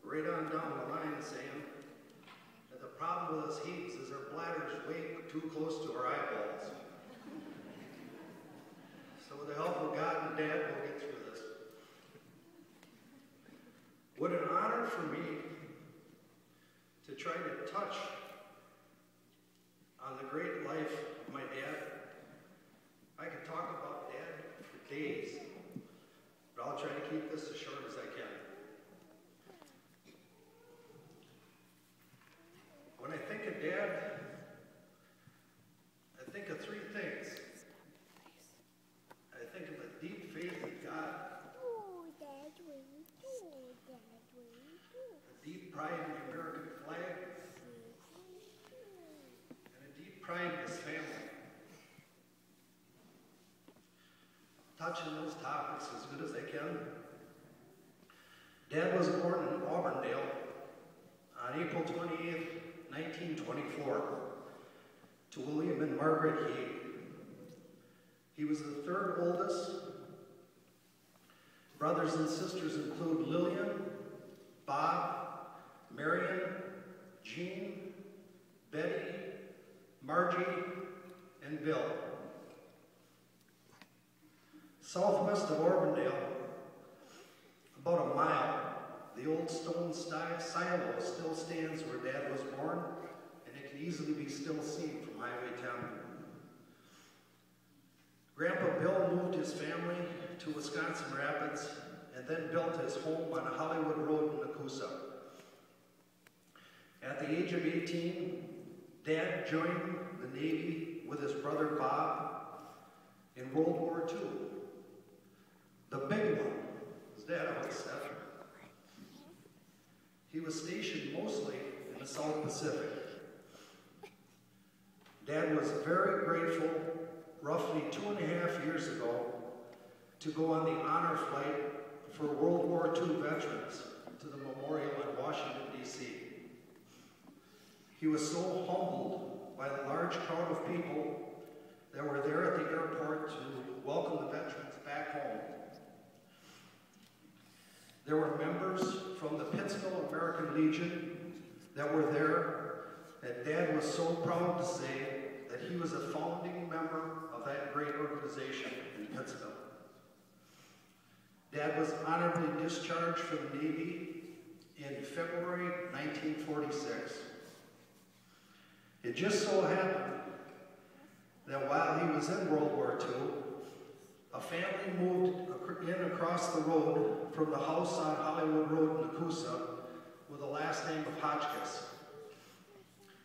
right on down the line saying that the problem with us Heegs is our bladder's way too close to our eyeballs. So with the help of God and Dad, we'll get through this. What an honor for me to try to touch on the great life of my dad. I could talk about Dad for days, but I'll try to keep this as short as I can. When I think of Dad, I think of three things. I think of a deep faith in God, a deep pride in the American flag, and a deep pride in his family. Touching those topics as good as I can. Dad was born in Auburndale on April 28th, 1924, to William and Margaret Heeg. He was the third oldest. Brothers and sisters include Lillian, Bob, Marion, Jean, Betty, Margie, and Bill. Southwest of Auburndale, about a mile, the old stone silo still stands where Dad was born, and it can easily be still seen from Highway 10. Grandpa Bill moved his family to Wisconsin Rapids and then built his home on Hollywood Road in Nakusa. At the age of 18, Dad joined the Navy with his brother Bob in World War II. The big one, as Dad always said. He was stationed mostly in the South Pacific. Dad was very grateful, roughly 2.5 years ago, to go on the honor flight for World War II veterans to the memorial in Washington, D.C. He was so humbled by the large crowd of people that were there at the airport to welcome the veterans back home. There were members from the Pittsville American Legion that were there, and Dad was so proud to say that he was a founding member of that great organization in Pittsville. Dad was honorably discharged from the Navy in February 1946. It just so happened that while he was in World War II, a family moved in across the road from the house on Hollywood Road in Nakusa with the last name of Hotchkiss.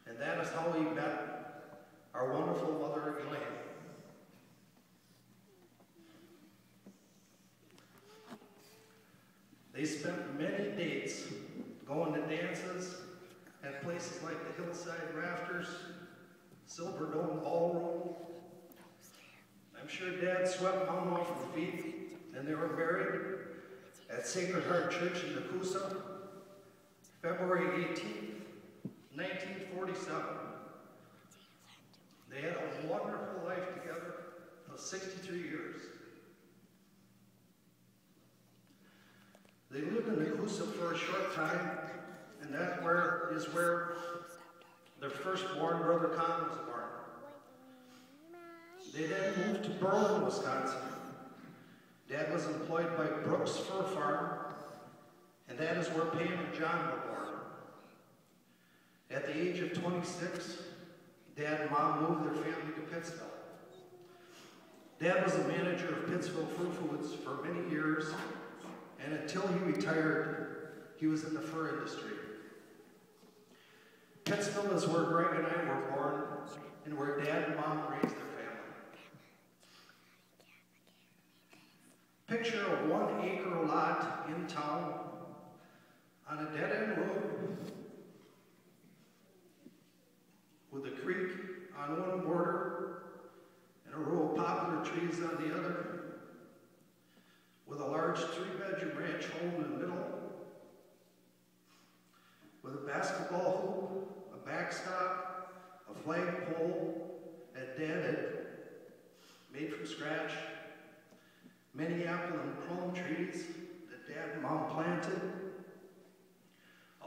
And that is how he met our wonderful mother, Elaine. They spent many dates going to dances at places like the Hillside Rafters, Silver Dome Ballroom. I'm sure Dad swept Mom off her feet, and they were buried at Sacred Heart Church in Nakusa, February 18th, 1947. They had a wonderful life together of 63 years. They lived in Nakusa for a short time, and that is where their firstborn, Brother Con, was born. They then moved to Berlin, Wisconsin. Dad was employed by Brooks Fur Farm, and that is where Pam and John were born. At the age of 26, Dad and Mom moved their family to Pittsville. Dad was the manager of Pittsville Fur Foods for many years, and until he retired, he was in the fur industry. Pittsville is where Greg and I were born, and where Dad and Mom raised their family. Picture a 1-acre lot in town on a dead-end road with a creek on one border and a row of poplar trees on the other, with a large 3-bedroom ranch home in the middle, with a basketball hoop, a backstop, a flagpole that Dad had made from scratch, many apple and plum trees that Dad and Mom planted,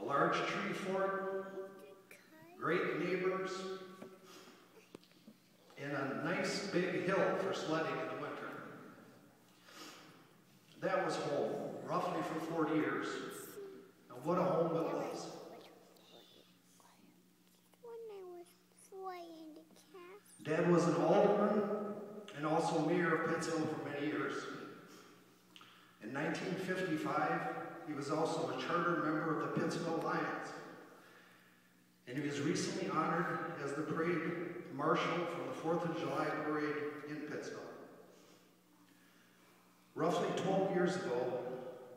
a large tree fort, great neighbors, and a nice big hill for sledding in the winter. That was home, roughly for 40 years. And what a home it was. Dad was an alderman and also mayor of Pittsville for many years. In 1955, he was also a charter member of the Pittsville Lions. And he was recently honored as the parade marshal for the 4th of July parade in Pittsville. Roughly 12 years ago,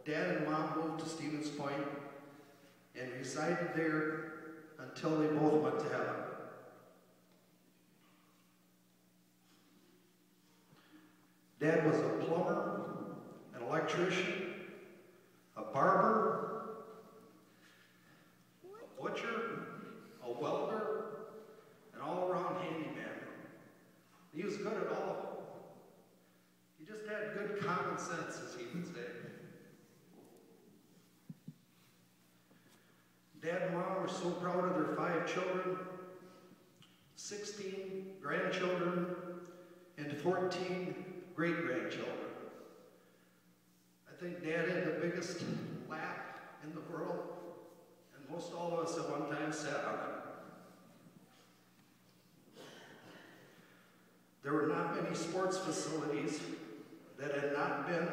Dad and Mom moved to Stevens Point and resided there until they both went to heaven. Dad was a plumber, an electrician, a barber, a butcher, a welder, an all-around handyman. He was good at all of them. He just had good common sense, as he would say. Dad and Mom were so proud of their 5 children, 16 grandchildren, and 14 great-grandchildren. I think Dad had the biggest lap in the world, and most all of us at one time sat on it. There were not many sports facilities that they had not been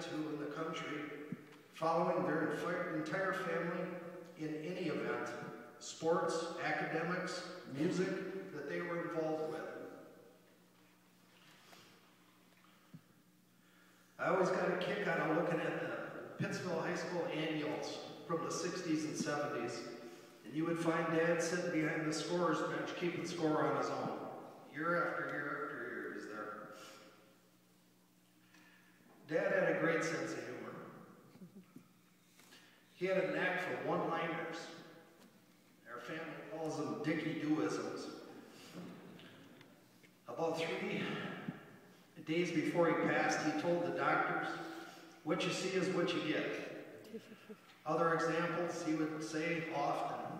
to in the country following their entire family in any event, sports, academics, music, that they were involved with. I always got a kick out of looking at the Pittsville High School annuals from the 60s and 70s, and you would find Dad sitting behind the scorer's bench keeping score on his own. Year after year after year, he's there. Dad had a great sense of humor. He had a knack for one-liners. Our family calls them Dickie-Dooisms. About 3 days before he passed, he told the doctors, "What you see is what you get." Other examples, he would say often,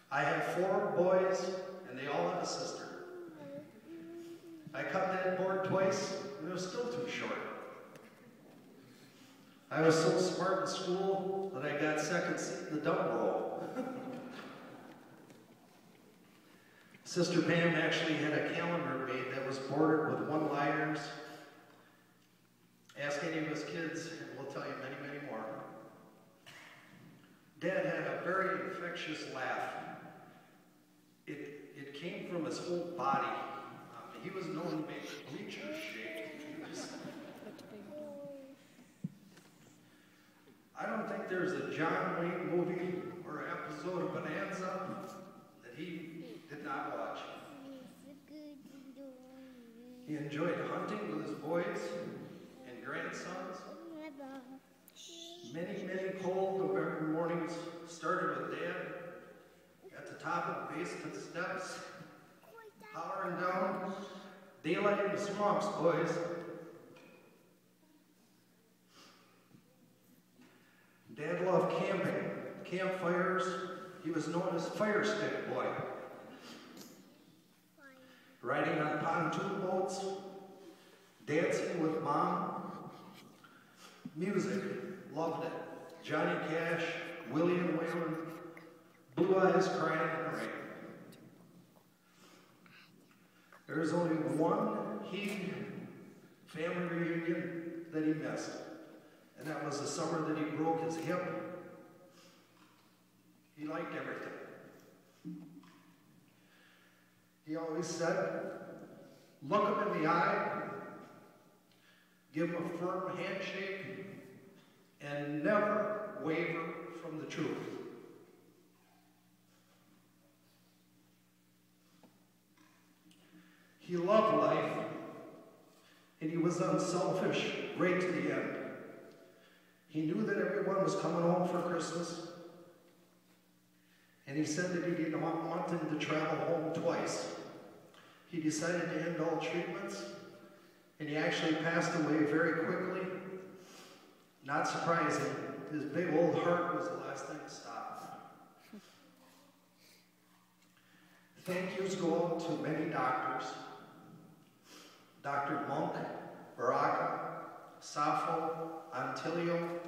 "I have 4 boys, and they all have a sister. I cut that board twice, and it was still too short. I was so smart in school that I got second seat in the dump roll." Sister Pam actually had a calendar made that was bordered with one-liners. Ask any of his kids, and we'll tell you many, many more. Dad had a very infectious laugh. It came from his whole body. He was known to make bleachers shake. I don't think there's a John Wayne movie or episode of Bonanza that he did not watch. He enjoyed hunting with his boys and grandsons. Many, many cold November mornings started with Dad at the top of the basement steps, hollering down, "Daylight in the swamps, boys." Dad loved camping, campfires. He was known as Fire Stick Boy. Riding on pontoon boats, dancing with Mom. Music, loved it. Johnny Cash, William Whalen, Blue Eyes Crying in the Rain. There's only one Heeg family reunion that he missed, and that was the summer that he broke his hip. He liked everything. He always said, look him in the eye, give him a firm handshake, and never waver from the truth. He loved life, and he was unselfish right to the end. He knew that everyone was coming home for Christmas, and he said that he didn't want them to travel home twice. He decided to end all treatments, and he actually passed away very quickly. Not surprising, his big old heart was the last thing to Thank yous go out to many doctors, Dr. Monk, Baraka, Sappho, Antilio,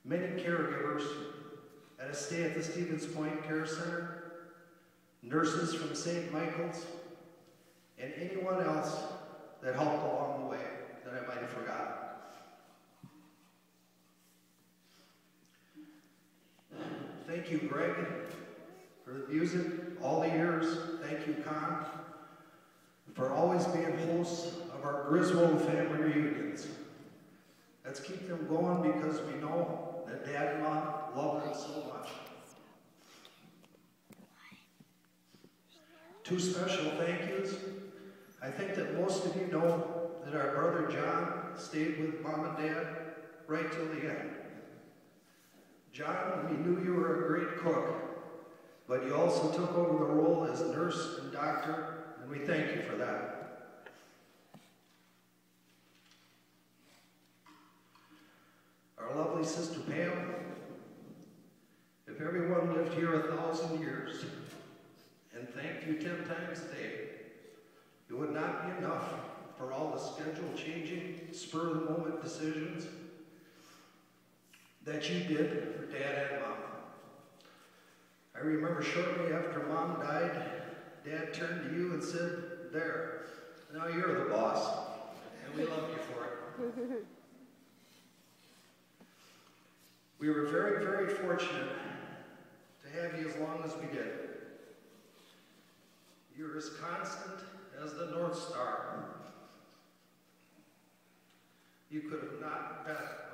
many caregivers at a stay at the Stevens Point Care Center, nurses from St. Michael's, and anyone else that helped along the way that I might have forgotten. Thank you, Greg, for the music all the years. Thank you, Con, for always being hosts of our Griswold family reunions. Let's keep them going because we know that Dad and Mom love them so much. Two special thank yous. I think that most of you know that our brother John stayed with Mom and Dad right till the end. John, we knew you were a great cook, but you also took over the role as nurse and doctor, and we thank you for that. Our lovely sister Pam, if everyone lived here 1,000 years and thanked you 10 times a day, it would not be enough for all the schedule-changing, spur-of-the-moment decisions that you did for Dad and Mom. I remember shortly after Mom died, Dad turned to you and said, "There, now you're the boss," and we love you for it. We were very, very fortunate to have you as long as we did. You're as constant as the North Star. You could have not bet